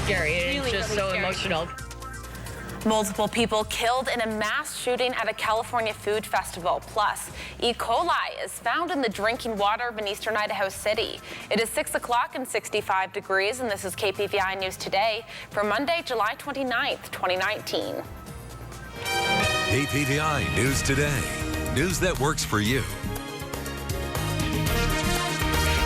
scary. It's just so emotional. Multiple people killed in a mass shooting at a California food festival. Plus, E. coli is found in the drinking water of an eastern Idaho city. It is 6 o'clock and 65 degrees, and this is KPVI News Today for Monday, July 29th, 2019. KPVI News Today. News that works for you.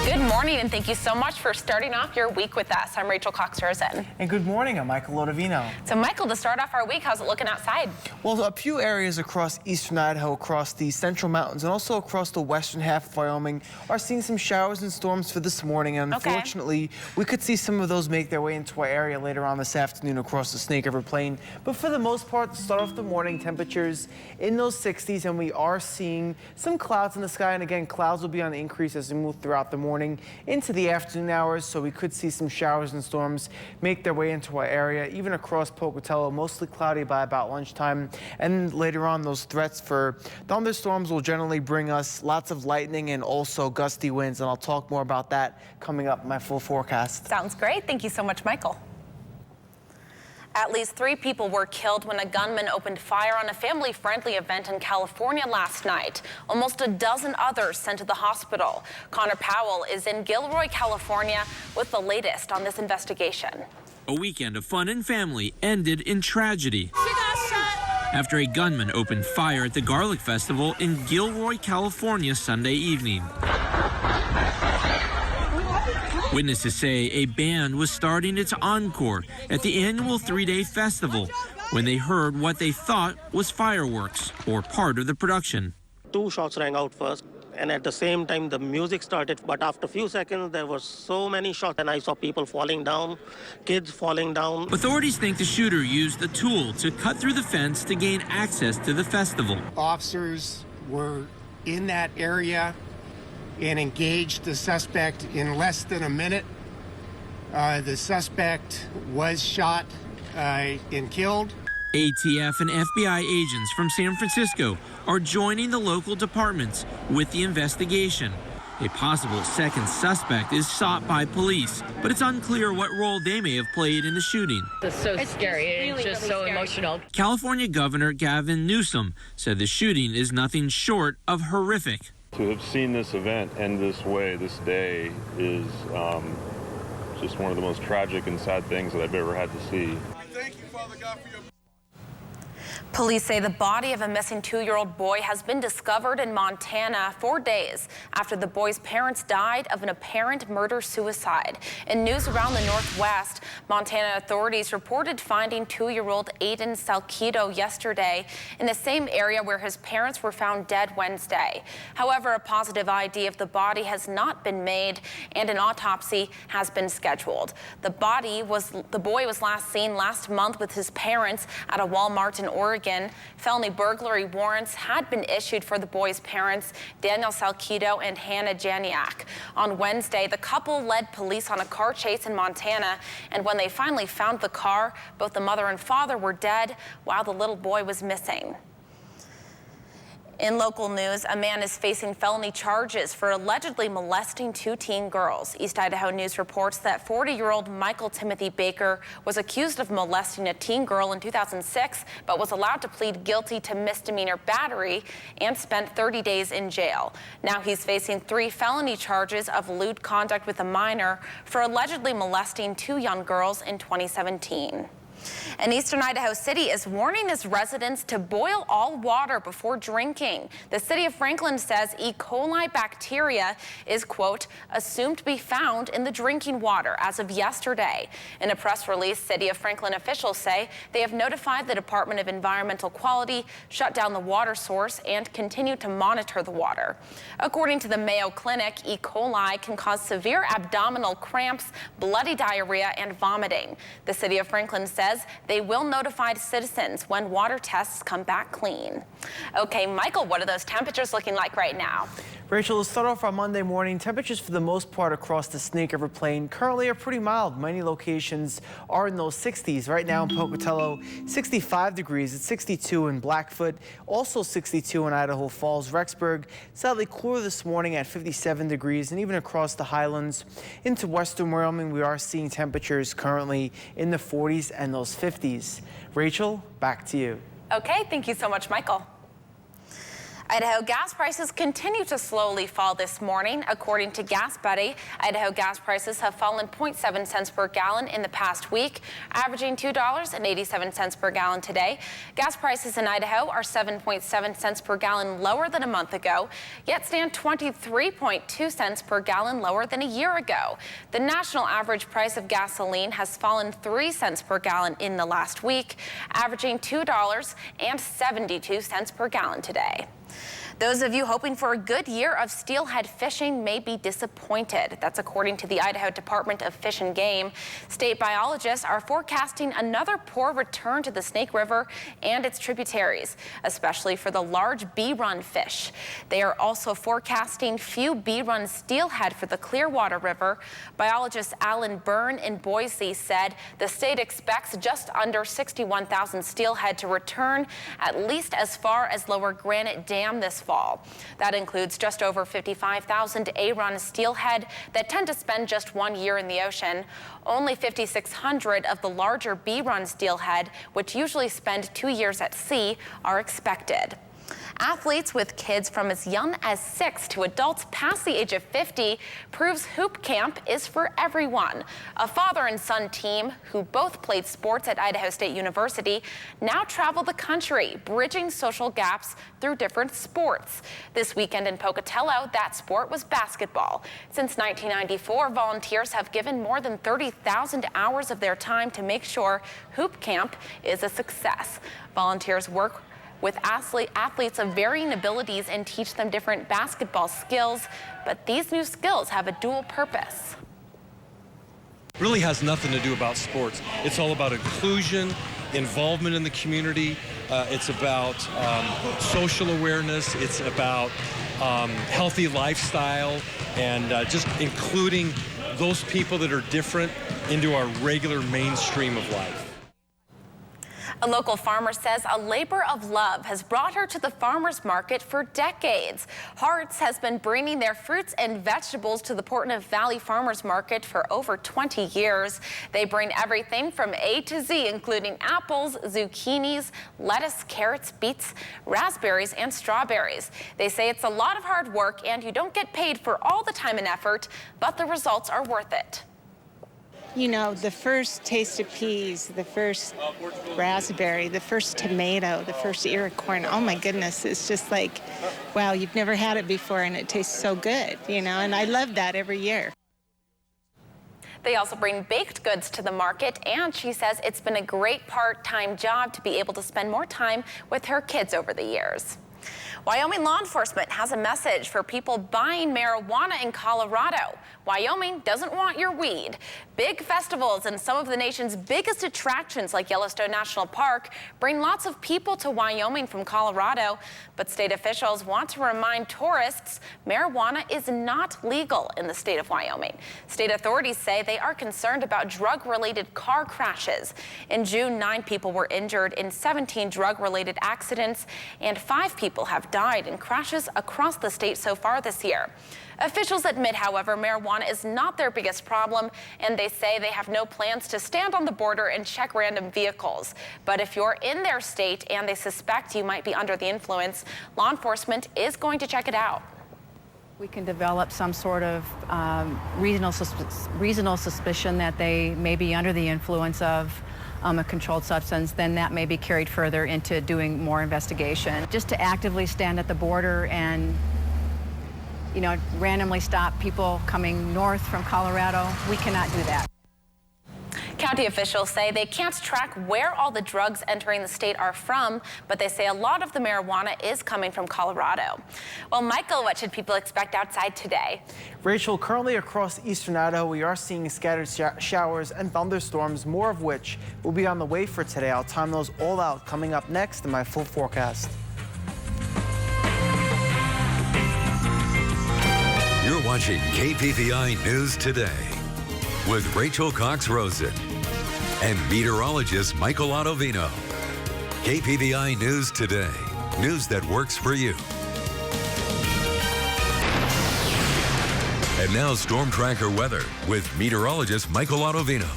Good morning, and thank you so much for starting off your week with us. I'm Rachel Cox-Rosen. And good morning, I'm Michael Lodavino. So, Michael, to start off our week, how's it looking outside? Well, a few areas across eastern Idaho, across the central mountains, and also across the western half of Wyoming are seeing some showers and storms for this morning. And unfortunately, we could see some of those make their way into our area later on this afternoon across the Snake River Plain. But for the most part, to start off the morning, temperatures in those 60s, and we are seeing some clouds in the sky. And again, clouds will be on the increase as we move throughout the morning into the afternoon hours, so we could see some showers and storms make their way into our area, even across Pocatello, mostly cloudy by about lunchtime. And later on, those threats for thunderstorms will generally bring us lots of lightning and also gusty winds, and I'll talk more about that coming up in my full forecast. Sounds great. Thank you so much, Michael. At least 3 people were killed when a gunman opened fire on a family-friendly event in California last night. Almost a dozen others sent to the hospital. Connor Powell is in Gilroy, California, with the latest on this investigation. A weekend of fun and family ended in tragedy after a gunman opened fire at the Garlic Festival in Gilroy, California, Sunday evening. Witnesses say a band was starting its encore at the annual 3-day festival when they heard what they thought was fireworks or part of the production. 2 shots rang out first, and at the same time the music started, but after a few seconds there were so many shots and I saw people falling down, kids falling down. Authorities think the shooter used the tool to cut through the fence to gain access to the festival. Officers were in that area and engaged the suspect in less than a minute. The suspect was shot and killed. ATF and FBI agents from San Francisco are joining the local departments with the investigation. A possible second suspect is sought by police, but it's unclear what role they may have played in the shooting. It's so scary. It's just so emotional. California Governor Gavin Newsom said the shooting is nothing short of horrific. To have seen this event end this way, this day, is just one of the most tragic and sad things that I've ever had to see. Thank you, Father God, for your... Police say the body of a missing 2-year-old boy has been discovered in Montana 4 days after the boy's parents died of an apparent murder-suicide. In news around the Northwest, Montana authorities reported finding 2-year-old Aiden Salcido yesterday in the same area where his parents were found dead Wednesday. However, a positive ID of the body has not been made and an autopsy has been scheduled. The boy was last seen last month with his parents at a Walmart in Oregon. Felony burglary warrants had been issued for the boy's parents, Daniel Salcido and Hannah Janiak. On Wednesday, the couple led police on a car chase in Montana, and when they finally found the car, both the mother and father were dead while the little boy was missing. In local news, a man is facing felony charges for allegedly molesting 2 teen girls. East Idaho News reports that 40-year-old Michael Timothy Baker was accused of molesting a teen girl in 2006, but was allowed to plead guilty to misdemeanor battery and spent 30 days in jail. Now he's facing 3 felony charges of lewd conduct with a minor for allegedly molesting 2 young girls in 2017. And eastern Idaho City is warning its residents to boil all water before drinking. The city of Franklin says E. coli bacteria is, quote, assumed to be found in the drinking water as of yesterday. In a press release, City of Franklin officials say they have notified the Department of Environmental Quality, shut down the water source, and continue to monitor the water. According to the Mayo Clinic, E. coli can cause severe abdominal cramps, bloody diarrhea, and vomiting. The City of Franklin says says they will notify citizens when water tests come back clean. Okay, Michael, what are those temperatures looking like right now? Rachel, let's start off our Monday morning. Temperatures for the most part across the Snake River Plain currently are pretty mild. Many locations are in those 60s. Right now in Pocatello, 65 degrees. It's 62 in Blackfoot, also 62 in Idaho Falls. Rexburg, slightly cooler this morning at 57 degrees, and even across the highlands into western Wyoming, we are seeing temperatures currently in the 40s and those 50s. Rachel, back to you. Okay, thank you so much, Michael. Idaho gas prices continue to slowly fall this morning. According to Gas Buddy, Idaho gas prices have fallen 0.7 cents per gallon in the past week, averaging $2.87 per gallon today. Gas prices in Idaho are 7.7 cents per gallon lower than a month ago, yet stand 23.2 cents per gallon lower than a year ago. The national average price of gasoline has fallen 3 cents per gallon in the last week, averaging $2.72 per gallon today. Those of you hoping for a good year of steelhead fishing may be disappointed. That's according to the Idaho Department of Fish and Game. State biologists are forecasting another poor return to the Snake River and its tributaries, especially for the large bee-run fish. They are also forecasting few bee-run steelhead for the Clearwater River. Biologist Alan Byrne in Boise said the state expects just under 61,000 steelhead to return, at least as far as Lower Granite Dam this fall. That includes just over 55,000 A-run steelhead that tend to spend just 1 year in the ocean. Only 5,600 of the larger B-run steelhead, which usually spend 2 years at sea, are expected. Athletes with kids from as young as 6 to adults past the age of 50 proves Hoop Camp is for everyone. A father and son team who both played sports at Idaho State University now travel the country, bridging social gaps through different sports. This weekend in Pocatello, that sport was basketball. Since 1994, volunteers have given more than 30,000 hours of their time to make sure Hoop Camp is a success. Volunteers work with athletes of varying abilities and teach them different basketball skills, but these new skills have a dual purpose. Really has nothing to do about sports. It's all about inclusion, involvement in the community. It's about social awareness. It's about healthy lifestyle and just including those people that are different into our regular mainstream of life. A local farmer says a labor of love has brought her to the farmer's market for decades. Hearts has been bringing their fruits and vegetables to the Portneuf Valley Farmer's Market for over 20 years. They bring everything from A to Z, including apples, zucchinis, lettuce, carrots, beets, raspberries, and strawberries. They say it's a lot of hard work and you don't get paid for all the time and effort, but the results are worth it. You know, the first taste of peas, the first raspberry, the first tomato, the first ear of corn, oh my goodness, it's just like, wow, you've never had it before and it tastes so good, you know, and I love that every year. They also bring baked goods to the market, and she says it's been a great part-time job to be able to spend more time with her kids over the years. Wyoming law enforcement has a message for people buying marijuana in Colorado. Wyoming doesn't want your weed. Big festivals and some of the nation's biggest attractions like Yellowstone National Park bring lots of people to Wyoming from Colorado, but state officials want to remind tourists marijuana is not legal in the state of Wyoming. State authorities say they are concerned about drug-related car crashes. In June, 9 people were injured in 17 drug-related accidents, and 5 people have died in crashes across the state so far this year. Officials admit, however, marijuana is not their biggest problem, and they say they have no plans to stand on the border and check random vehicles. But if you're in their state and they suspect you might be under the influence, law enforcement is going to check it out. We can develop some sort of reasonable suspicion that they may be under the influence of a controlled substance, then that may be carried further into doing more investigation. Just to actively stand at the border and, you know, randomly stop people coming north from Colorado, we cannot do that. County officials say they can't track where all the drugs entering the state are from, but they say a lot of the marijuana is coming from Colorado. Well, Michael, what should people expect outside today? Rachel, currently across eastern Idaho, we are seeing scattered showers and thunderstorms, more of which will be on the way for today. I'll time those all out coming up next in my full forecast. You're watching KPVI News Today with Rachel Cox-Rosen and meteorologist Michael Ottavino. KPVI News Today, news that works for you. And now Storm Tracker weather with meteorologist Michael Ottavino.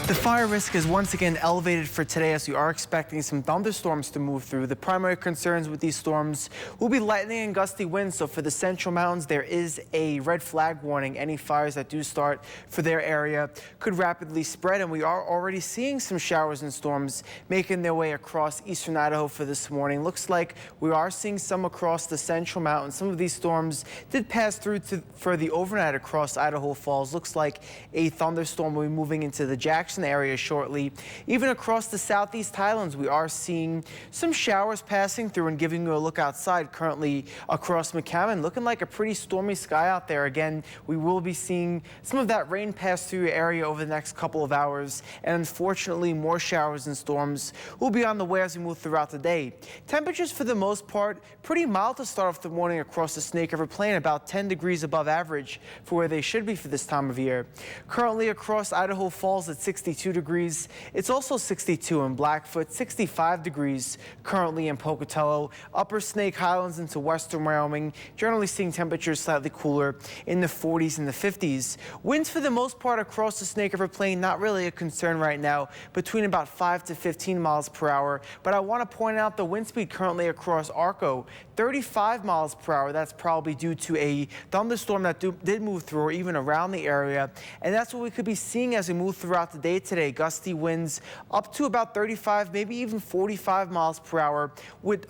The fire risk is once again elevated for today as we are expecting some thunderstorms to move through. The primary concerns with these storms will be lightning and gusty winds. So for the central mountains, there is a red flag warning. Any fires that do start for their area could rapidly spread. And we are already seeing some showers and storms making their way across eastern Idaho for this morning. Looks like we are seeing some across the central mountains. Some of these storms did pass through for the overnight across Idaho Falls. Looks like a thunderstorm will be moving into the Jackson area shortly. Even across the southeast highlands, we are seeing some showers passing through and giving you a look outside. Currently across McCammon, looking like a pretty stormy sky out there. Again, we will be seeing some of that rain pass through your area over the next couple of hours, and unfortunately more showers and storms will be on the way as we move throughout the day. Temperatures for the most part pretty mild to start off the morning across the Snake River Plain, about 10 degrees above average for where they should be for this time of year. Currently across Idaho Falls at 62 degrees. It's also 62 in Blackfoot, 65 degrees currently in Pocatello. Upper Snake Highlands into western Wyoming, generally seeing temperatures slightly cooler in the 40s and the 50s. Winds for the most part across the Snake River Plain, not really a concern right now, between about 5 to 15 miles per hour. But I want to point out the wind speed currently across Arco, 35 miles per hour. That's probably due to a thunderstorm that did move through or even around the area. And that's what we could be seeing as we move throughout the day today. Gusty winds up to about 35, maybe even 45 miles per hour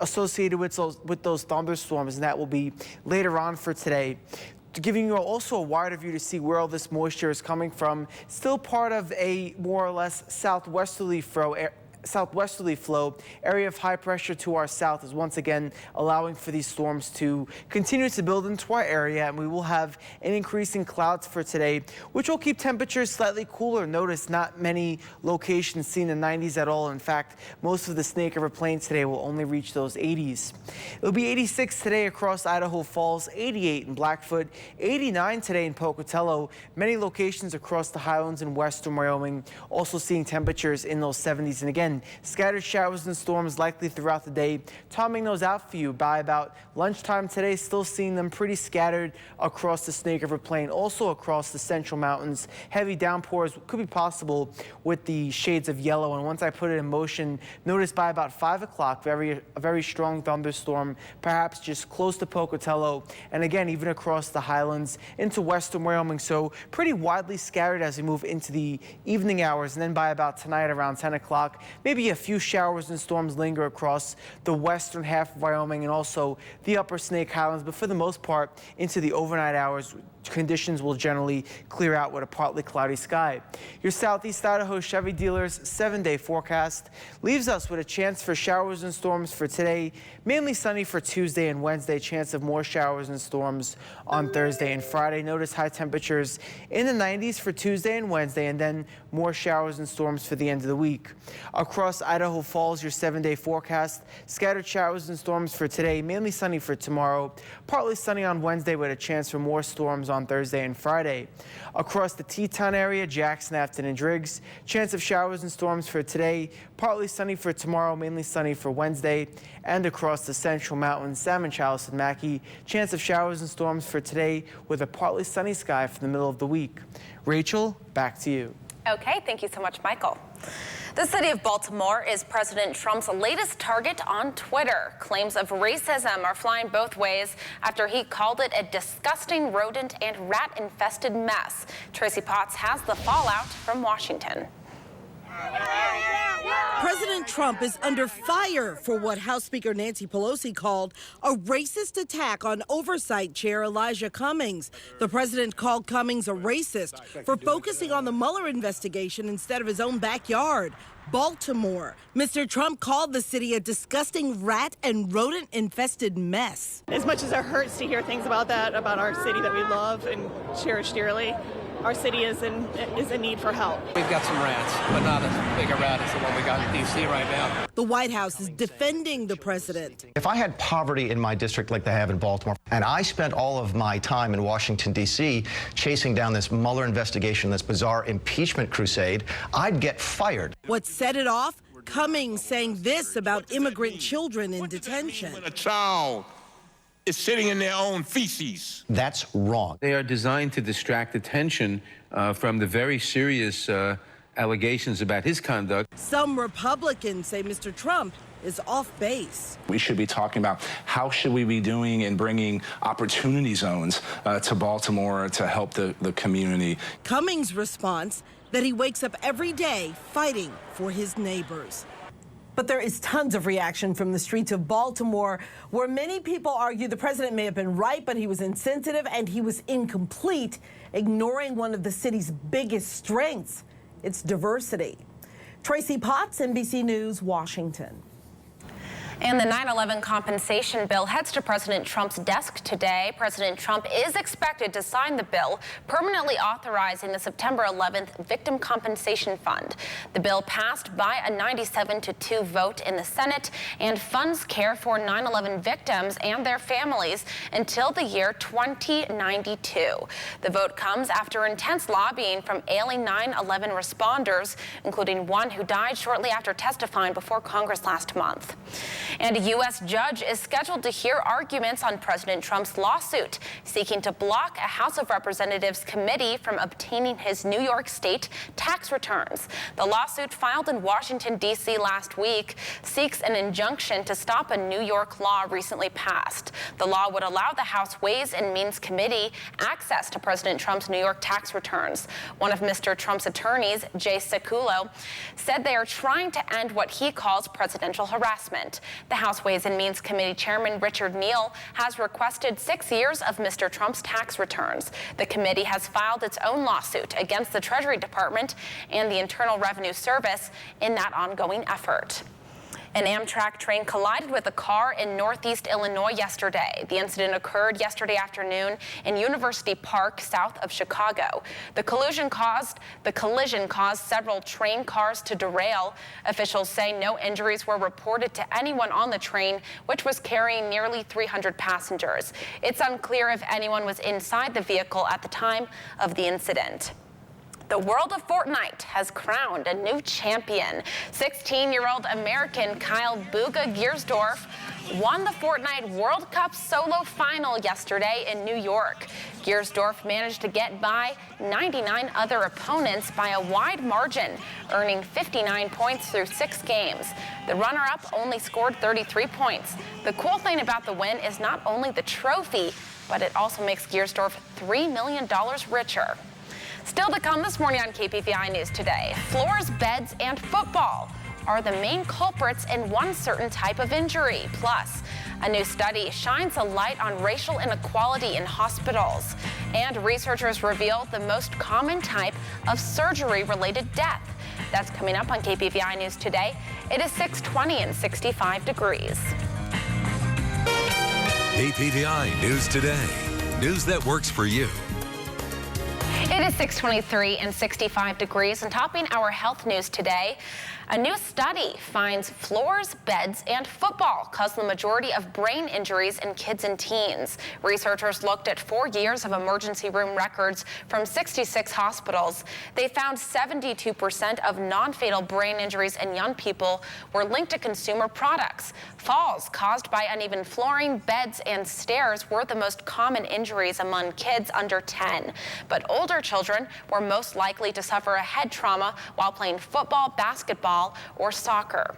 associated with those thunderstorms. And that will be later on for today. Giving you also a wider view to see where all this moisture is coming from. Still part of a more or less southwesterly flow. Area of high pressure to our south is once again allowing for these storms to continue to build into our area, and we will have an increase in clouds for today, which will keep temperatures slightly cooler. Notice not many locations seen in the 90s at all. In fact, most of the Snake River Plain today will only reach those 80s. It'll be 86 today across Idaho Falls, 88 in Blackfoot, 89 today in Pocatello. Many locations across the highlands in western Wyoming also seeing temperatures in those 70s. And again, scattered showers and storms likely throughout the day. Timing those out for you by about lunchtime today. Still seeing them pretty scattered across the Snake River Plain, also across the central mountains. Heavy downpours could be possible with the shades of yellow. And once I put it in motion, notice by about 5 o'clock, a very strong thunderstorm, perhaps just close to Pocatello. And again, even across the highlands into western Wyoming. So pretty widely scattered as we move into the evening hours. And then by about tonight around 10 o'clock, maybe a few showers and storms linger across the western half of Wyoming and also the upper Snake Highlands. But for the most part, into the overnight hours, conditions will generally clear out with a partly cloudy sky. Your Southeast Idaho Chevy dealers 7-day forecast leaves us with a chance for showers and storms for today. Mainly sunny for Tuesday and Wednesday. Chance of more showers and storms on Thursday and Friday. Notice high temperatures in the 90s for Tuesday and Wednesday, and then more showers and storms for the end of the week. Across Idaho Falls, your 7-day forecast. Scattered showers and storms for today. Mainly sunny for tomorrow. Partly sunny on Wednesday with a chance for more storms on Thursday and Friday. Across the Teton area, Jackson, Afton, and Driggs, chance of showers and storms for today. Partly sunny for tomorrow, mainly sunny for Wednesday. And across the central mountains, Salmon, Chalice, and Mackey, chance of showers and storms for today with a partly sunny sky for the middle of the week. Rachel, back to you. Okay, thank you so much, Michael. The city of Baltimore is President Trump's latest target on Twitter. Claims of racism are flying both ways after he called it a disgusting rodent and rat-infested mess. Tracy Potts has the fallout from Washington. President Trump is under fire for what House Speaker Nancy Pelosi called a racist attack on Oversight Chair Elijah Cummings. The president called Cummings a racist for focusing on the Mueller investigation instead of his own backyard, Baltimore. Mr. Trump called the city a disgusting rat and rodent-infested mess. As much as it hurts to hear things about that, about our city that we love and cherish dearly, our city is in need for help. We've got some rats, but not as big a rat as the one we got in D.C. right now. The White House is defending the president. If I had poverty in my district like they have in Baltimore, and I spent all of my time in Washington, D.C. chasing down this Mueller investigation, this bizarre impeachment crusade, I'd get fired. What set it off? Cummings saying this about immigrant children in detention. A child is sitting in their own feces. That's wrong. They are designed to distract attention from the very serious allegations about his conduct. Some Republicans say Mr. Trump is off base. We should be talking about how should we be doing in bringing opportunity zones to Baltimore to help the community. Cummings' response that he wakes up every day fighting for his neighbors. But there is tons of reaction from the streets of Baltimore, where many people argue the president may have been right, but he was insensitive and he was incomplete, ignoring one of the city's biggest strengths, its diversity. Tracy Potts, NBC News, Washington. And the 9/11 compensation bill heads to President Trump's desk today. President Trump is expected to sign the bill, permanently authorizing the September 11th Victim Compensation Fund. The bill passed by a 97-2 vote in the Senate and funds care for 9/11 victims and their families until the year 2092. The vote comes after intense lobbying from ailing 9/11 responders, including one who died shortly after testifying before Congress last month. And a U.S. judge is scheduled to hear arguments on President Trump's lawsuit seeking to block a House of Representatives committee from obtaining his New York State tax returns. The lawsuit filed in Washington, D.C. last week seeks an injunction to stop a New York law recently passed. The law would allow the House Ways and Means Committee access to President Trump's New York tax returns. One of Mr. Trump's attorneys, Jay Sekulow, said they are trying to end what he calls presidential harassment. The House Ways and Means Committee Chairman Richard Neal has requested 6 years of Mr. Trump's tax returns. The committee has filed its own lawsuit against the Treasury Department and the Internal Revenue Service in that ongoing effort. An Amtrak train collided with a car in northeast Illinois yesterday. The incident occurred yesterday afternoon in University Park, south of Chicago. The collision caused several train cars to derail. Officials say no injuries were reported to anyone on the train, which was carrying nearly 300 passengers. It's unclear if anyone was inside the vehicle at the time of the incident. The world of Fortnite has crowned a new champion. 16-year-old American Kyle Booga Giersdorf won the Fortnite World Cup solo final yesterday in New York. Giersdorf managed to get by 99 other opponents by a wide margin, earning 59 points through 6 games. The runner-up only scored 33 points. The cool thing about the win is not only the trophy, but it also makes Giersdorf $3 million richer. Still to come this morning on KPVI News Today, floors, beds, and football are the main culprits in one certain type of injury. Plus, a new study shines a light on racial inequality in hospitals. And researchers reveal the most common type of surgery-related death. That's coming up on KPVI News Today. It is 6:20 and 65 degrees. KPVI News Today. News that works for you. It is 6:23 and 65 degrees, and topping our health news today, a new study finds floors, beds, and football cause the majority of brain injuries in kids and teens. Researchers looked at 4 years of emergency room records from 66 hospitals. They found 72% of non-fatal brain injuries in young people were linked to consumer products. Falls caused by uneven flooring, beds, and stairs were the most common injuries among kids under 10. But older children were most likely to suffer a head trauma while playing football, basketball, or soccer.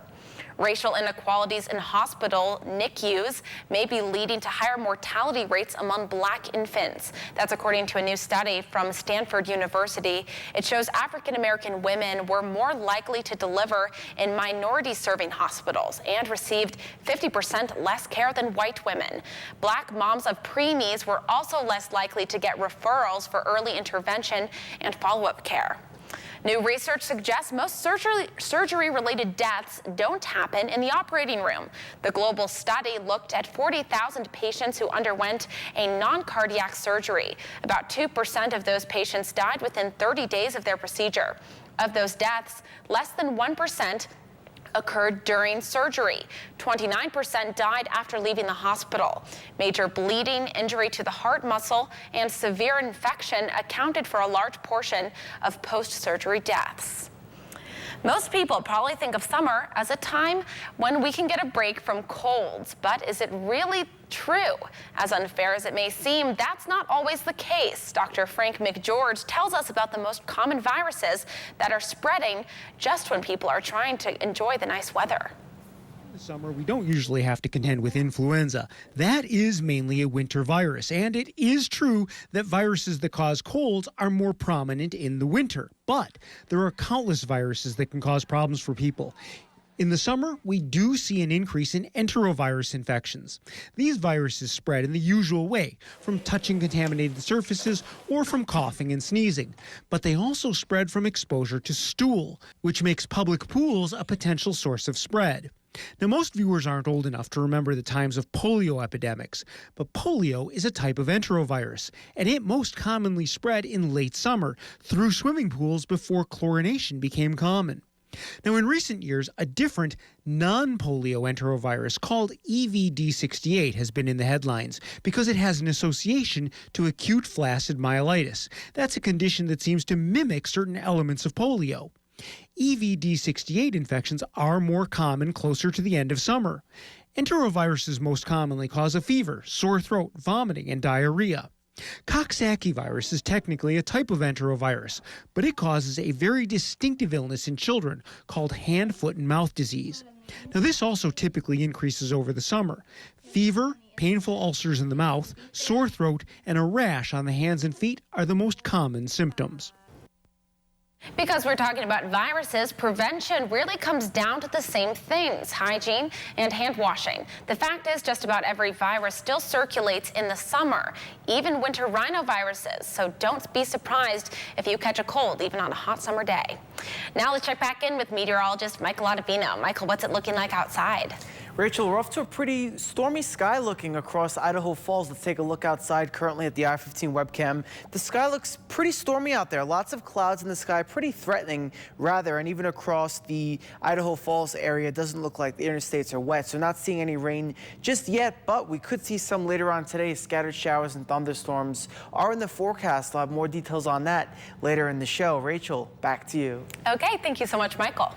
Racial inequalities in hospital NICUs may be leading to higher mortality rates among Black infants. That's according to a new study from Stanford University. It shows African American women were more likely to deliver in minority-serving hospitals and received 50% less care than white women. Black moms of preemies were also less likely to get referrals for early intervention and follow-up care. New research suggests most surgery-related deaths don't happen in the operating room. The global study looked at 40,000 patients who underwent a non-cardiac surgery. About 2% of those patients died within 30 days of their procedure. Of those deaths, less than 1% occurred during surgery. 29% died after leaving the hospital. Major bleeding, injury to the heart muscle, and severe infection accounted for a large portion of post-surgery deaths. Most people probably think of summer as a time when we can get a break from colds, but is it really true? As unfair as it may seem, that's not always the case. Dr. Frank McGeorge tells us about the most common viruses that are spreading just when people are trying to enjoy the nice weather. In the summer, we don't usually have to contend with influenza. That is mainly a winter virus, and it is true that viruses that cause colds are more prominent in the winter. But there are countless viruses that can cause problems for people. In the summer, we do see an increase in enterovirus infections. These viruses spread in the usual way, from touching contaminated surfaces or from coughing and sneezing. But they also spread from exposure to stool, which makes public pools a potential source of spread. Now, most viewers aren't old enough to remember the times of polio epidemics, but polio is a type of enterovirus, and it most commonly spread in late summer through swimming pools before chlorination became common. Now, in recent years, a different non-polio enterovirus called EVD68 has been in the headlines because it has an association to acute flaccid myelitis. That's a condition that seems to mimic certain elements of polio. EVD68 infections are more common closer to the end of summer. Enteroviruses most commonly cause a fever, sore throat, vomiting, and diarrhea. Coxsackie virus is technically a type of enterovirus, but it causes a very distinctive illness in children called hand, foot, and mouth disease. Now, this also typically increases over the summer. Fever, painful ulcers in the mouth, sore throat, and a rash on the hands and feet are the most common symptoms. Because we're talking about viruses, prevention really comes down to the same things: hygiene and hand washing. The fact is, just about every virus still circulates in the summer, even winter rhinoviruses. So don't be surprised if you catch a cold, even on a hot summer day. Now let's check back in with meteorologist Michael Ottavino. Michael, what's it looking like outside? Rachel, we're off to a pretty stormy sky looking across Idaho Falls. Let's take a look outside currently at the I-15 webcam. The sky looks pretty stormy out there. Lots of clouds in the sky, pretty threatening rather, and even across the Idaho Falls area, it doesn't look like the interstates are wet. So not seeing any rain just yet, but we could see some later on today. Scattered showers and thunderstorms are in the forecast. I'll have more details on that later in the show. Rachel, back to you. Okay, thank you so much, Michael.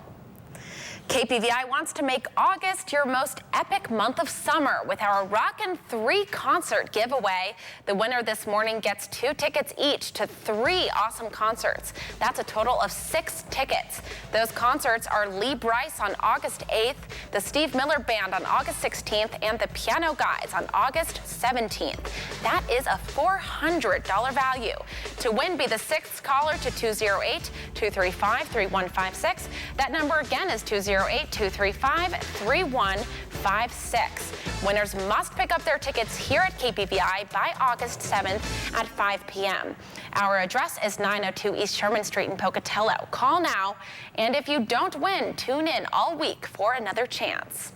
KPVI wants to make August your most epic month of summer with our Rockin' 3 concert giveaway. The winner this morning gets 2 tickets each to 3 awesome concerts. That's a total of 6 tickets. Those concerts are Lee Brice on August 8th, the Steve Miller Band on August 16th, and the Piano Guys on August 17th. That is a $400 value. To win, be the 6th caller to 208-235-3156. That number again is 208-235-3156. Winners must pick up their tickets here at KPVI by August 7th at 5 p.m. Our address is 902 East Sherman Street in Pocatello. Call now, and if you don't win, tune in all week for another chance.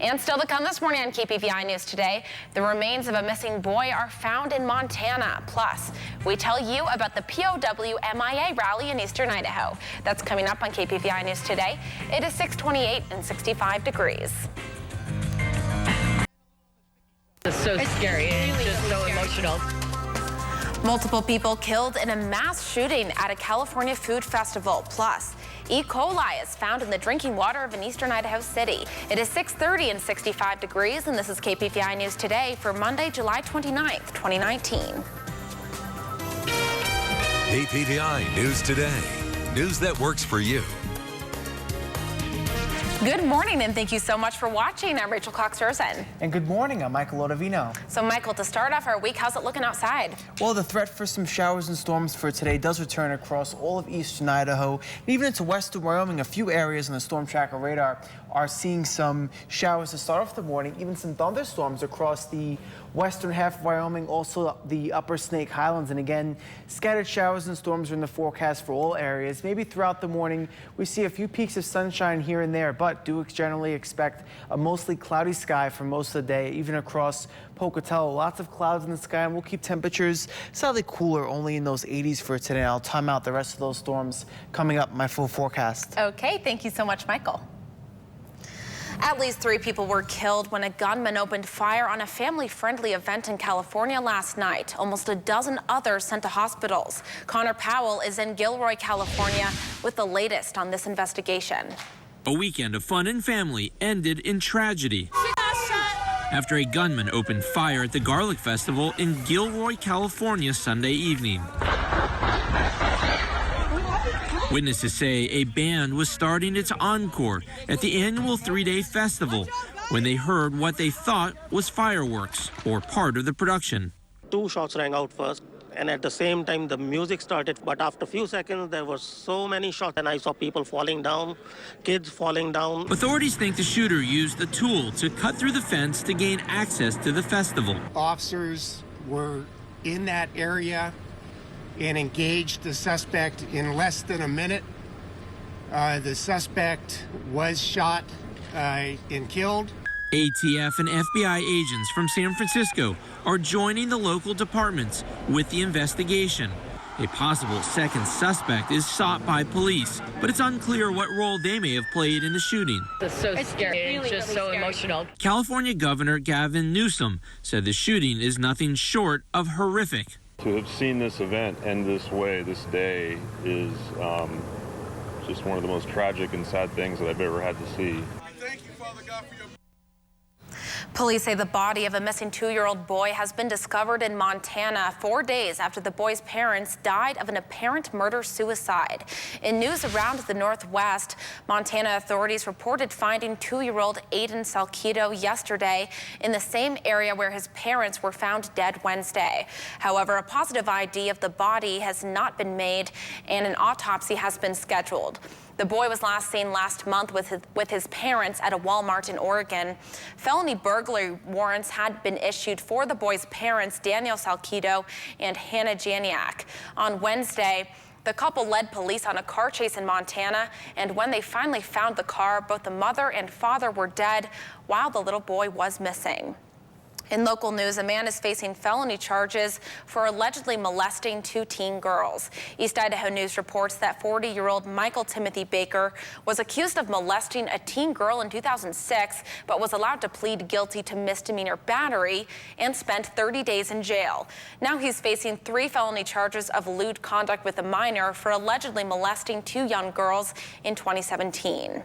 And still to come this morning on KPVI News Today, the remains of a missing boy are found in Montana. Plus, we tell you about the POW MIA rally in eastern Idaho. That's coming up on KPVI News Today. It is 6:28 and 65 degrees. It's so scary and just so emotional. Multiple people killed in a mass shooting at a California food festival. Plus, E. coli is found in the drinking water of an eastern Idaho city. It is 6:30 and 65 degrees, and this is KPVI News Today for Monday, July 29th, 2019. KPVI News Today. News that works for you. Good morning, and thank you so much for watching. I'm Rachel Cox-Rosen. And good morning, I'm Michael Ottavino. So, Michael, to start off our week, how's it looking outside? Well, the threat for some showers and storms for today does return across all of eastern Idaho, and even into western Wyoming. A few areas on the storm tracker radar are seeing some showers to start off the morning, even some thunderstorms across the western half of Wyoming, also the upper Snake Highlands. And again, scattered showers and storms are in the forecast for all areas. Maybe throughout the morning, we see a few peaks of sunshine here and there, but do generally expect a mostly cloudy sky for most of the day, even across Pocatello. Lots of clouds in the sky, and we'll keep temperatures slightly cooler, only in those 80s for today. I'll time out the rest of those storms coming up in my full forecast. Okay, thank you so much, Michael. At least 3 people were killed when a gunman opened fire on a family-friendly event in California last night. Almost a dozen others sent to hospitals. Connor Powell is in Gilroy, California, with the latest on this investigation. A weekend of fun and family ended in tragedy after a gunman opened fire at the Garlic Festival in Gilroy, California, Sunday evening. Witnesses say a band was starting its encore at the annual 3-day festival when they heard what they thought was fireworks or part of the production. 2 shots rang out first, and at the same time the music started, but after a few seconds there were so many shots, and I saw people falling down, kids falling down. Authorities think the shooter used the tool to cut through the fence to gain access to the festival. Officers were in that area and engaged the suspect in less than a minute. The suspect was shot and killed. ATF and FBI agents from San Francisco are joining the local departments with the investigation. A possible second suspect is sought by police, but it's unclear what role they may have played in the shooting. It's so scary. It's just so emotional. California Governor Gavin Newsom said the shooting is nothing short of horrific. To have seen this event end this way, this day, is just one of the most tragic and sad things that I've ever had to see. Police say the body of a missing 2-year-old boy has been discovered in Montana 4 days after the boy's parents died of an apparent murder-suicide. In news around the Northwest, Montana authorities reported finding 2-year-old Aiden Salcido yesterday in the same area where his parents were found dead Wednesday. However, a positive ID of the body has not been made, and an autopsy has been scheduled. The boy was last seen last month with his parents at a Walmart in Oregon. Felony burglary warrants had been issued for the boy's parents, Daniel Salcido and Hannah Janiak. On Wednesday, the couple led police on a car chase in Montana, and when they finally found the car, both the mother and father were dead while the little boy was missing. In local news, a man is facing felony charges for allegedly molesting 2 teen girls. East Idaho News reports that 40-year-old Michael Timothy Baker was accused of molesting a teen girl in 2006, but was allowed to plead guilty to misdemeanor battery and spent 30 days in jail. Now he's facing 3 felony charges of lewd conduct with a minor for allegedly molesting 2 young girls in 2017.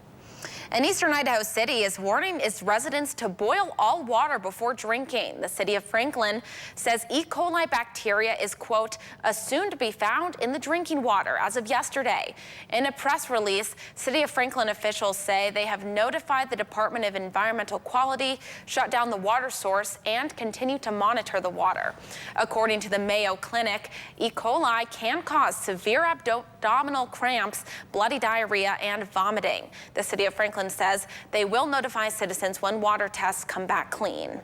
And Eastern Idaho City is warning its residents to boil all water before drinking. The city of Franklin says E. coli bacteria is, quote, assumed to be found in the drinking water as of yesterday. In a press release, City of Franklin officials say they have notified the Department of Environmental Quality, shut down the water source, and continue to monitor the water. According to the Mayo Clinic, E. coli can cause severe abdominal cramps, bloody diarrhea, and vomiting. The City of Franklin says they will notify citizens when water tests come back clean.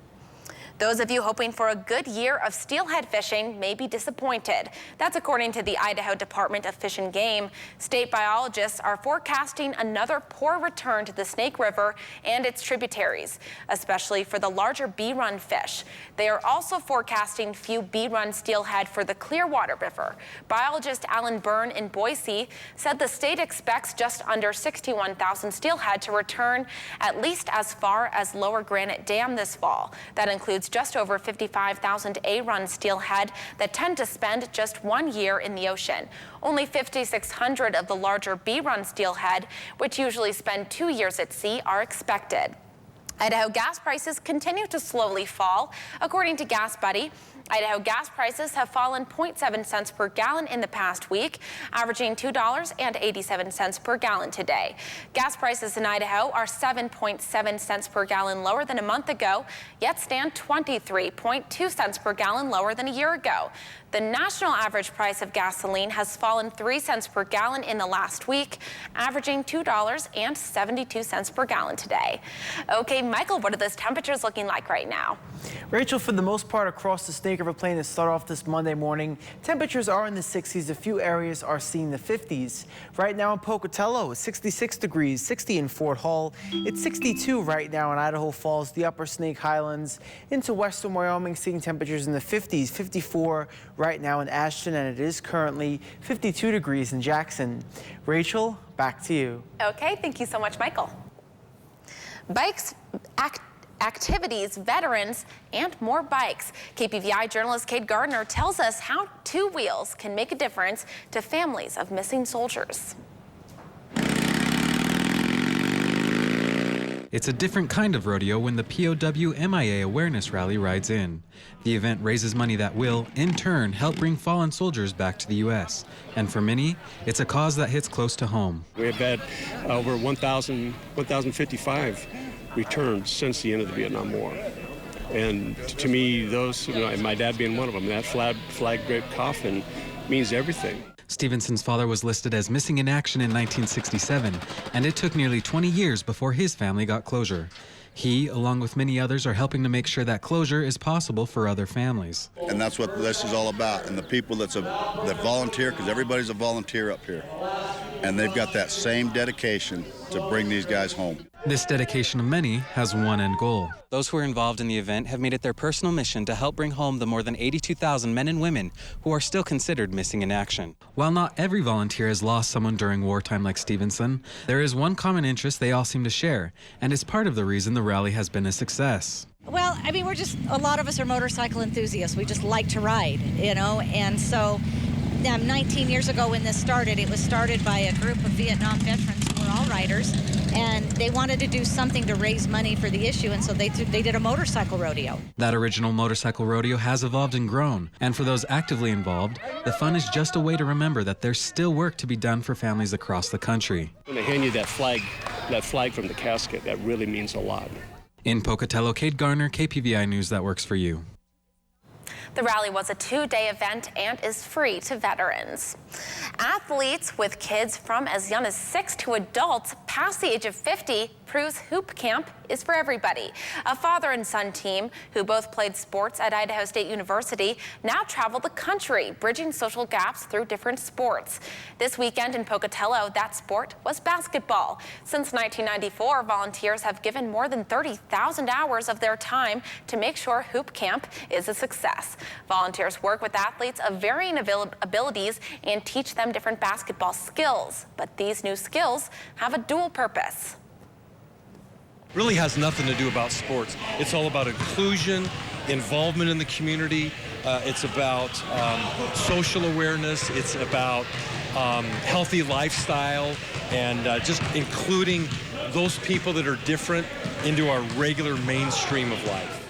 Those of you hoping for a good year of steelhead fishing may be disappointed. That's according to the Idaho Department of Fish and Game. State biologists are forecasting another poor return to the Snake River and its tributaries, especially for the larger B-run fish. They are also forecasting few B-run steelhead for the Clearwater River. Biologist Alan Byrne in Boise said the state expects just under 61,000 steelhead to return at least as far as Lower Granite Dam this fall. That includes just over 55,000 A-run steelhead that tend to spend just 1 year in the ocean. Only 5,600 of the larger B-run steelhead, which usually spend 2 years at sea, are expected. Idaho gas prices continue to slowly fall. According to Gas Buddy, Idaho gas prices have fallen 0.7 cents per gallon in the past week, averaging $2.87 per gallon today. Gas prices in Idaho are 7.7 cents per gallon lower than a month ago, yet stand 23.2 cents per gallon lower than a year ago. The national average price of gasoline has fallen 3 cents per gallon in the last week, averaging $2.72 per gallon today. Okay, Michael, what are those temperatures looking like right now? Rachel, for the most part across the Snake River Plain to start off this Monday morning, temperatures are in the 60s. A few areas are seeing the 50s. Right now in Pocatello, it's 66 degrees, 60 in Fort Hall. It's 62 right now in Idaho Falls, the Upper Snake Highlands, into western Wyoming, seeing temperatures in the 50s, 54 right now in Ashton, and it is currently 52 degrees in Jackson. Rachel, back to you. Okay, thank you so much, Michael. Bikes, activities, veterans, and more bikes. KPVI journalist Kate Gardner tells us how two wheels can make a difference to families of missing soldiers. It's a different kind of rodeo when the POW MIA Awareness Rally rides in. The event raises money that will, in turn, help bring fallen soldiers back to the U.S. And for many, it's a cause that hits close to home. We have had over 1,055 returns since the end of the Vietnam War. And to me, those, my dad being one of them, that flag-draped coffin means everything. Stevenson's father was listed as missing in action in 1967, and it took nearly 20 years before his family got closure. He, along with many others, are helping to make sure that closure is possible for other families. And that's what this is all about, and the people that volunteer, because everybody's a volunteer up here, and they've got that same dedication to bring these guys home. This dedication of many has one end goal. Those who are involved in the event have made it their personal mission to help bring home the more than 82,000 men and women who are still considered missing in action. While not every volunteer has lost someone during wartime like Stevenson, there is one common interest they all seem to share, and is part of the reason the rally has been a success. Well, I mean, a lot of us are motorcycle enthusiasts. We just like to ride, and so 19 years ago when this started, it was started by a group of Vietnam veterans who were all riders, and they wanted to do something to raise money for the issue, and so they did a motorcycle rodeo. That original motorcycle rodeo has evolved and grown, and for those actively involved, the fun is just a way to remember that there's still work to be done for families across the country. When they hand you that flag from the casket, that really means a lot. In Pocatello, Kate Garner, KPVI News that works for you. The rally was a two-day event and is free to veterans. Athletes with kids from as young as 6 to adults past the age of 50 proves Hoop Camp is for everybody. A father and son team who both played sports at Idaho State University now travel the country, bridging social gaps through different sports. This weekend in Pocatello, that sport was basketball. Since 1994, volunteers have given more than 30,000 hours of their time to make sure Hoop Camp is a success. Volunteers work with athletes of varying abilities and teach them different basketball skills. But these new skills have a dual purpose. Really has nothing to do about sports. It's all about inclusion, involvement in the community. It's about social awareness. It's about healthy lifestyle, and just including those people that are different into our regular mainstream of life.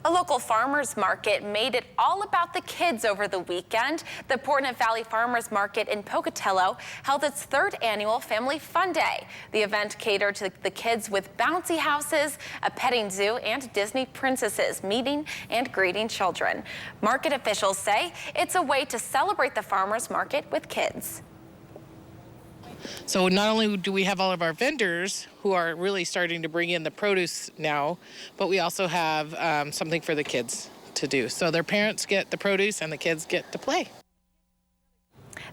A local farmers market made it all about the kids over the weekend. The Portland Valley Farmers Market in Pocatello held its third annual Family Fun Day. The event catered to the kids with bouncy houses, a petting zoo, and Disney princesses meeting and greeting children. Market officials say it's a way to celebrate the farmers market with kids. So not only do we have all of our vendors who are really starting to bring in the produce now, but we also have something for the kids to do. So their parents get the produce and the kids get to play.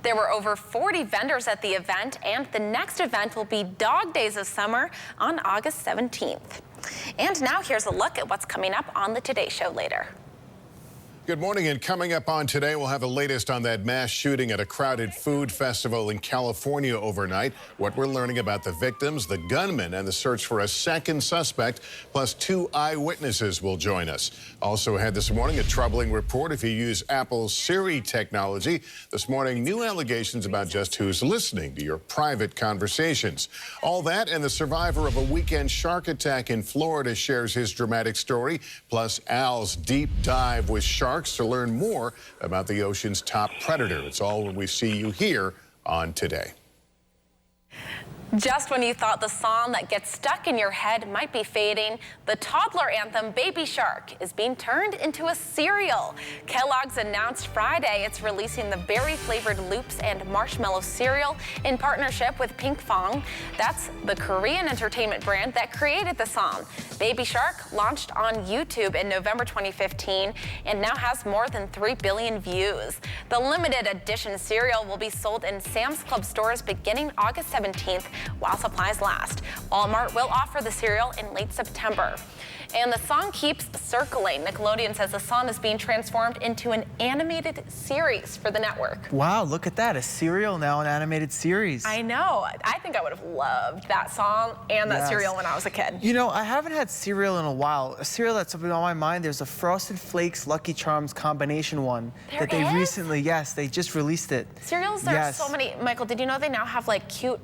There were over 40 vendors at the event, and the next event will be Dog Days of Summer on August 17th. And now here's a look at what's coming up on the Today Show later. Good morning, and coming up on Today, we'll have the latest on that mass shooting at a crowded food festival in California overnight, what we're learning about the victims, the gunman, and the search for a second suspect, plus 2 eyewitnesses will join us. Also ahead this morning, a troubling report if you use Apple's Siri technology. This morning, new allegations about just who's listening to your private conversations. All that and the survivor of a weekend shark attack in Florida shares his dramatic story, plus Al's deep dive with sharks to learn more about the ocean's top predator. It's all when we see you here on Today. Just when you thought the song that gets stuck in your head might be fading, the toddler anthem Baby Shark is being turned into a cereal. Kellogg's announced Friday it's releasing the berry-flavored Loops and Marshmallow cereal in partnership with Pinkfong. That's the Korean entertainment brand that created the song. Baby Shark launched on YouTube in November 2015 and now has more than 3 billion views. The limited edition cereal will be sold in Sam's Club stores beginning August 17th. While supplies last. Walmart will offer the cereal in late September. And the song keeps circling. Nickelodeon says the song is being transformed into an animated series for the network. Wow, look at that. A cereal, now an animated series. I know. I think I would have loved that song and that cereal when I was a kid. You know, I haven't had cereal in a while. A cereal that's been on my mind, there's a Frosted Flakes Lucky Charms combination one that they recently, they just released it. Cereals, there's so many. Michael, did you know they now have like cute,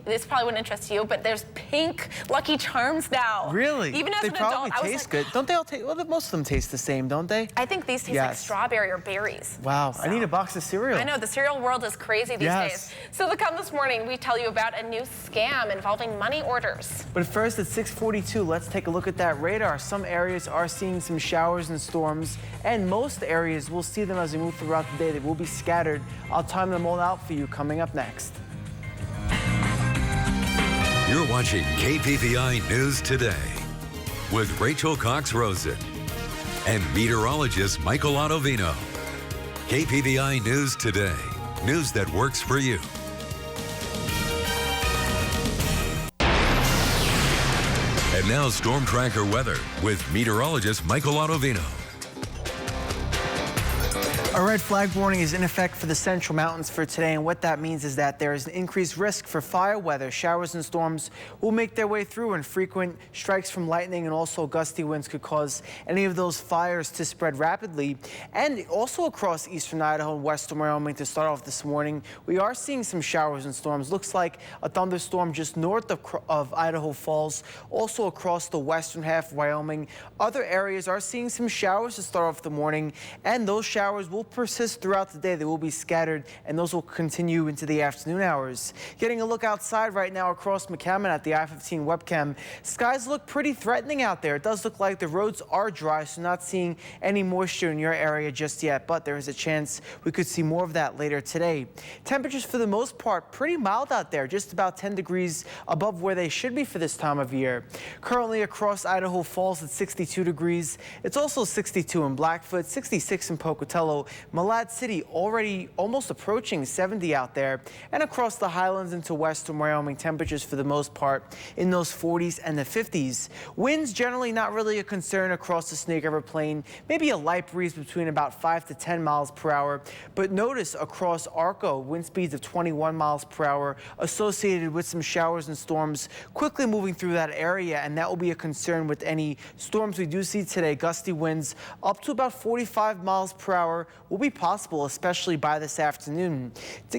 this probably wouldn't interest you, but there's pink Lucky Charms now. Really? Even as they an probably adult, taste good. Don't they all taste, well, most of them taste the same, don't they? I think these taste like strawberry or berries. Wow, I need a box of cereal. I know, the cereal world is crazy these days. So to come this morning, we tell you about a new scam involving money orders. But first at 6:42, let's take a look at that radar. Some areas are seeing some showers and storms, and most areas will see them as we move throughout the day. They will be scattered. I'll time them all out for you coming up next. You're watching KPVI News Today with Rachel Cox-Rosen and meteorologist Michael Ottavino. KPVI News Today, news that works for you. And now Storm Tracker weather with meteorologist Michael Ottavino. A red flag warning is in effect for the Central Mountains for today, and what that means is that there is an increased risk for fire weather. Showers and storms will make their way through, and frequent strikes from lightning and also gusty winds could cause any of those fires to spread rapidly. And also across eastern Idaho and western Wyoming to start off this morning, we are seeing some showers and storms. Looks like a thunderstorm just north of Idaho Falls, also across the western half of Wyoming. Other areas are seeing some showers to start off the morning, and those showers will persist throughout the day. They will be scattered, and those will continue into the afternoon hours. Getting a look outside right now across McCammon at the I-15 webcam. Skies look pretty threatening out there. It does look like the roads are dry, so not seeing any moisture in your area just yet, but there is a chance we could see more of that later today. Temperatures for the most part pretty mild out there, just about 10 degrees above where they should be for this time of year. Currently across Idaho Falls at 62 degrees. It's also 62 in Blackfoot, 66 in Pocatello. Malad City already almost approaching 70 out there, and across the highlands into western Wyoming, temperatures for the most part in those 40s and the 50s. Winds generally not really a concern across the Snake River Plain, maybe a light breeze between about 5 to 10 miles per hour, but notice across Arco, wind speeds of 21 miles per hour associated with some showers and storms quickly moving through that area, and that will be a concern with any storms we do see today. Gusty winds up to about 45 miles per hour will be possible, especially by this afternoon.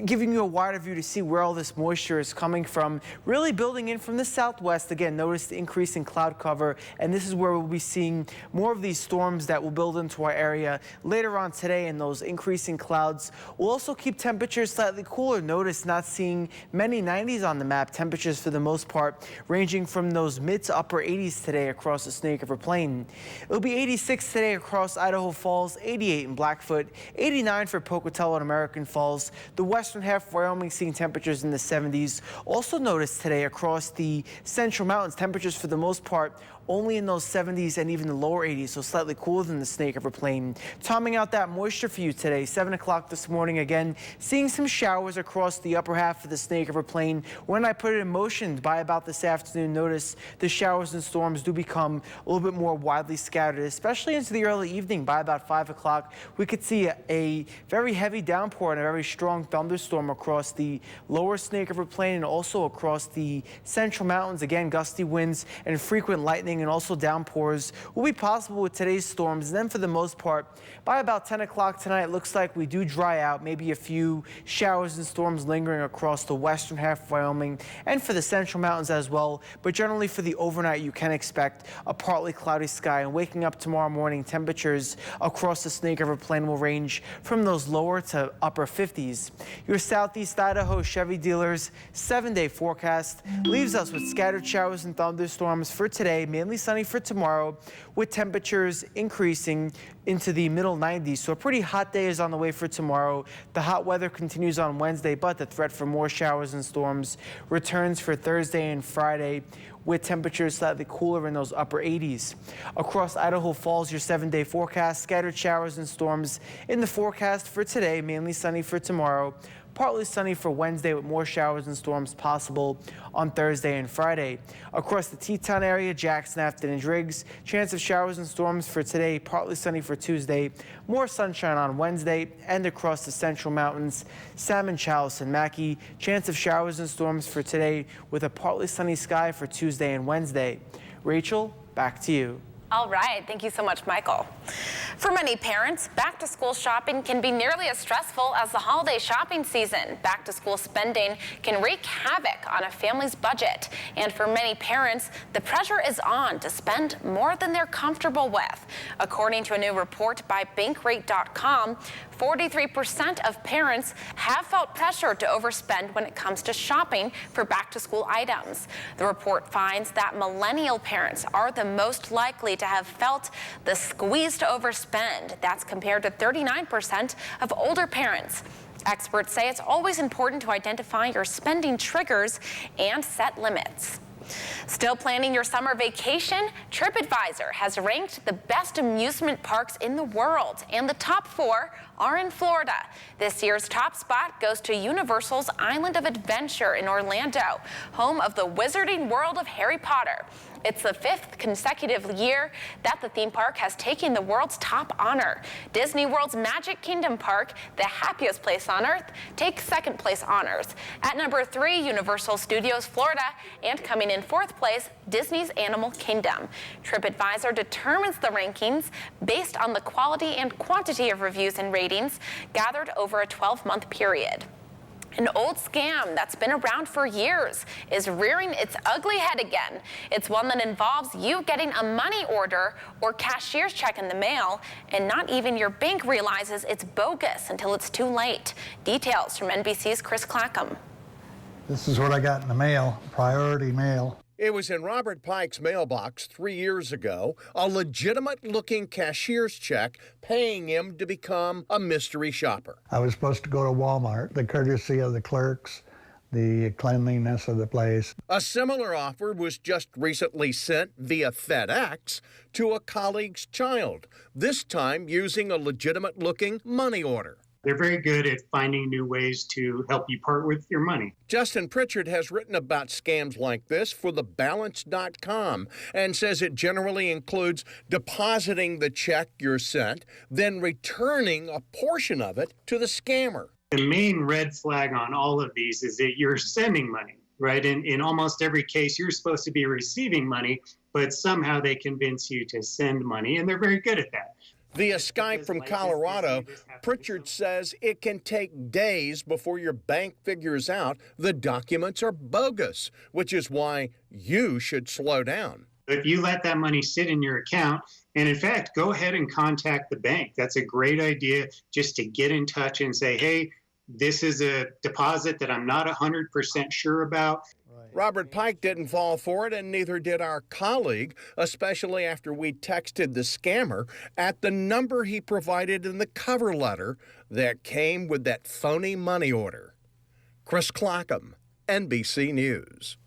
Giving you a wider view to see where all this moisture is coming from, really building in from the southwest. Again, notice the increase in cloud cover, and this is where we'll be seeing more of these storms that will build into our area later on today, and those increasing clouds will also keep temperatures slightly cooler. Notice not seeing many 90s on the map. Temperatures for the most part ranging from those mid to upper 80s today across the Snake River Plain. It'll be 86 today across Idaho Falls, 88 in Blackfoot, 89 for Pocatello and American Falls. The western half of Wyoming seeing temperatures in the 70s. Also noticed today across the central mountains, temperatures for the most part only in those 70s and even the lower 80s, so slightly cooler than the Snake River Plain. Topping out that moisture for you today, 7 o'clock this morning, again, seeing some showers across the upper half of the Snake River Plain. When I put it in motion by about this afternoon, notice the showers and storms do become a little bit more widely scattered, especially into the early evening. By about 5 o'clock, we could see a very heavy downpour and a very strong thunderstorm across the lower Snake River Plain and also across the central mountains. Again, gusty winds and frequent lightning and also downpours will be possible with today's storms. And then for the most part, by about 10 o'clock tonight, it looks like we do dry out, maybe a few showers and storms lingering across the western half of Wyoming and for the central mountains as well. But generally for the overnight, you can expect a partly cloudy sky, and waking up tomorrow morning, temperatures across the Snake River Plain will range from those lower to upper 50s. Your southeast Idaho Chevy dealers 7-day forecast leaves us with scattered showers and thunderstorms for today, mainly sunny for tomorrow, with temperatures increasing into the middle 90s. So a pretty hot day is on the way for tomorrow. The hot weather continues on Wednesday, but the threat for more showers and storms returns for Thursday and Friday, with temperatures slightly cooler in those upper 80s. Across Idaho Falls, your 7-day forecast, scattered showers and storms in the forecast for today, mainly sunny for tomorrow. Partly sunny for Wednesday with more showers and storms possible on Thursday and Friday. Across the Teton area, Jackson, Afton, and Driggs, chance of showers and storms for today, partly sunny for Tuesday, more sunshine on Wednesday, and across the central mountains, Salmon, Chalice, and Mackay, chance of showers and storms for today with a partly sunny sky for Tuesday and Wednesday. Rachel, back to you. All right, thank you so much, Michael. For many parents, back-to-school shopping can be nearly as stressful as the holiday shopping season. Back-to-school spending can wreak havoc on a family's budget. And for many parents, the pressure is on to spend more than they're comfortable with. According to a new report by Bankrate.com, 43% of parents have felt pressure to overspend when it comes to shopping for back-to-school items. The report finds that millennial parents are the most likely to have felt the squeeze to overspend. That's compared to 39% of older parents. Experts say it's always important to identify your spending triggers and set limits. Still planning your summer vacation? TripAdvisor has ranked the best amusement parks in the world, and the top 4 are in Florida. This year's top spot goes to Universal's Island of Adventure in Orlando, home of the Wizarding World of Harry Potter. It's the 5th consecutive year that the theme park has taken the world's top honor. Disney World's Magic Kingdom Park, the happiest place on earth, takes 2nd place honors. At number 3, Universal Studios Florida, and coming in 4th place, Disney's Animal Kingdom. TripAdvisor determines the rankings based on the quality and quantity of reviews and ratings gathered over a 12-month period. An old scam that's been around for years is rearing its ugly head again. It's one that involves you getting a money order or cashier's check in the mail, and not even your bank realizes it's bogus until it's too late. Details from NBC's Chris Clackham. This is what I got in the mail, priority mail. It was in Robert Pike's mailbox 3 years ago, a legitimate-looking cashier's check paying him to become a mystery shopper. I was supposed to go to Walmart, the courtesy of the clerks, the cleanliness of the place. A similar offer was just recently sent via FedEx to a colleague's child, this time using a legitimate-looking money order. They're very good at finding new ways to help you part with your money. Justin Pritchard has written about scams like this for thebalance.com and says it generally includes depositing the check you're sent, then returning a portion of it to the scammer. The main red flag on all of these is that you're sending money, right? In almost every case, you're supposed to be receiving money, but somehow they convince you to send money, and they're very good at that. Via Skype from Colorado, Pritchard says it can take days before your bank figures out the documents are bogus, which is why you should slow down. If you let that money sit in your account, and in fact, go ahead and contact the bank. That's a great idea, just to get in touch and say, hey, this is a deposit that I'm not 100% sure about. Robert Pike didn't fall for it, and neither did our colleague, especially after we texted the scammer at the number he provided in the cover letter that came with that phony money order. Chris Clackham, NBC News.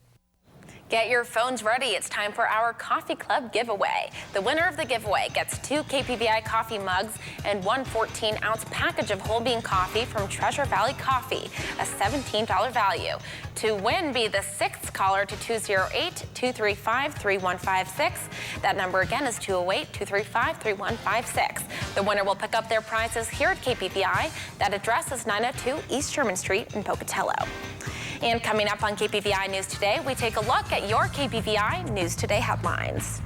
Get your phones ready. It's time for our Coffee Club giveaway. The winner of the giveaway gets 2 KPVI coffee mugs and one 14-ounce package of whole bean coffee from Treasure Valley Coffee, a $17 value. To win, be the 6th caller to 208-235-3156. That number again is 208-235-3156. The winner will pick up their prizes here at KPVI. That address is 902 East Sherman Street in Pocatello. And coming up on KPVI News Today, we take a look at your KPVI News Today headlines.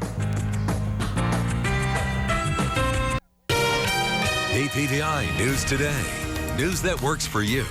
KPVI News Today. News that works for you.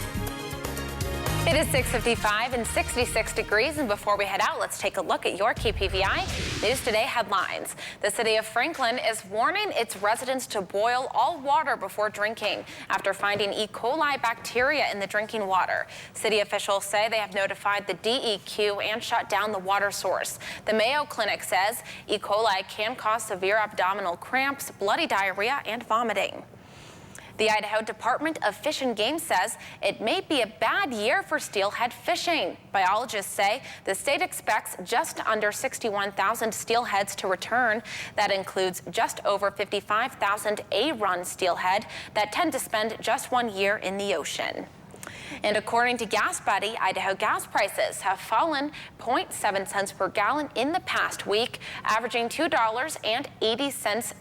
It is 6:55 and 66 degrees, and before we head out, let's take a look at your KPVI News Today headlines. The city of Franklin is warning its residents to boil all water before drinking after finding E. coli bacteria in the drinking water. City officials say they have notified the DEQ and shut down the water source. The Mayo Clinic says E. coli can cause severe abdominal cramps, bloody diarrhea, and vomiting. The Idaho Department of Fish and Game says it may be a bad year for steelhead fishing. Biologists say the state expects just under 61,000 steelheads to return. That includes just over 55,000 A-run steelhead that tend to spend just 1 year in the ocean. And according to Gas Buddy, Idaho gas prices have fallen 0.7 cents per gallon in the past week, averaging $2.80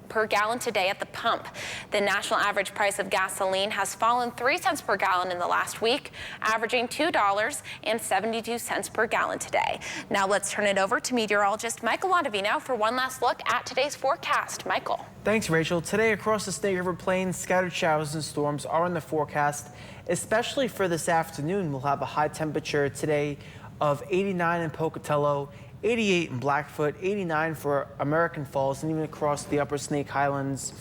per gallon today at the pump. The national average price of gasoline has fallen 3 cents per gallon in the last week, averaging $2.72 per gallon today. Now let's turn it over to meteorologist Michael Ottavino for one last look at today's forecast. Michael. Thanks, Rachel. Today across the Snake River Plains, scattered showers and storms are in the forecast, especially for this afternoon. We'll have a high temperature today of 89 in Pocatello, 88 in Blackfoot, 89 for American Falls, and even across the upper Snake Highlands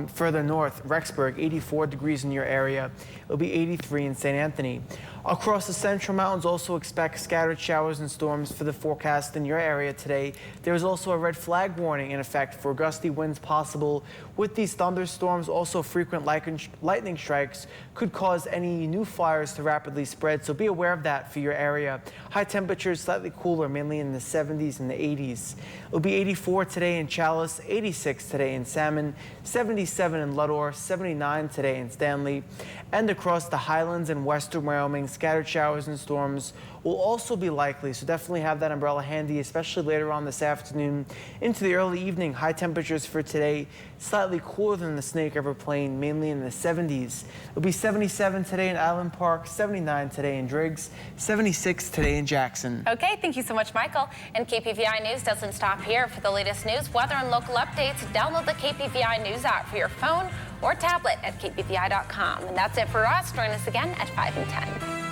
further north, Rexburg, 84 degrees in your area. It'll be 83 in St. Anthony. Across the Central Mountains, also expect scattered showers and storms for the forecast in your area today. There's also a red flag warning in effect for gusty winds possible. With these thunderstorms, also frequent lightning strikes could cause any new fires to rapidly spread, so be aware of that for your area. High temperatures slightly cooler, mainly in the 70s and the 80s. It'll be 84 today in Chalice, 86 today in Salmon, 77 in Ludor, 79 today in Stanley. And across the Highlands and western Wyoming, scattered showers and storms will also be likely, so definitely have that umbrella handy, especially later on this afternoon into the early evening. High temperatures for today slightly cooler than the Snake River Plain, mainly in the 70s. It'll be 77 today in Island Park, 79 today in Driggs, 76 today in Jackson. Okay, thank you so much, Michael. And KPVI News doesn't stop here. For the latest news, weather, and local updates, download the KPVI News app for your phone or tablet at kpvi.com. And that's it for us. Join us again at 5 and 10.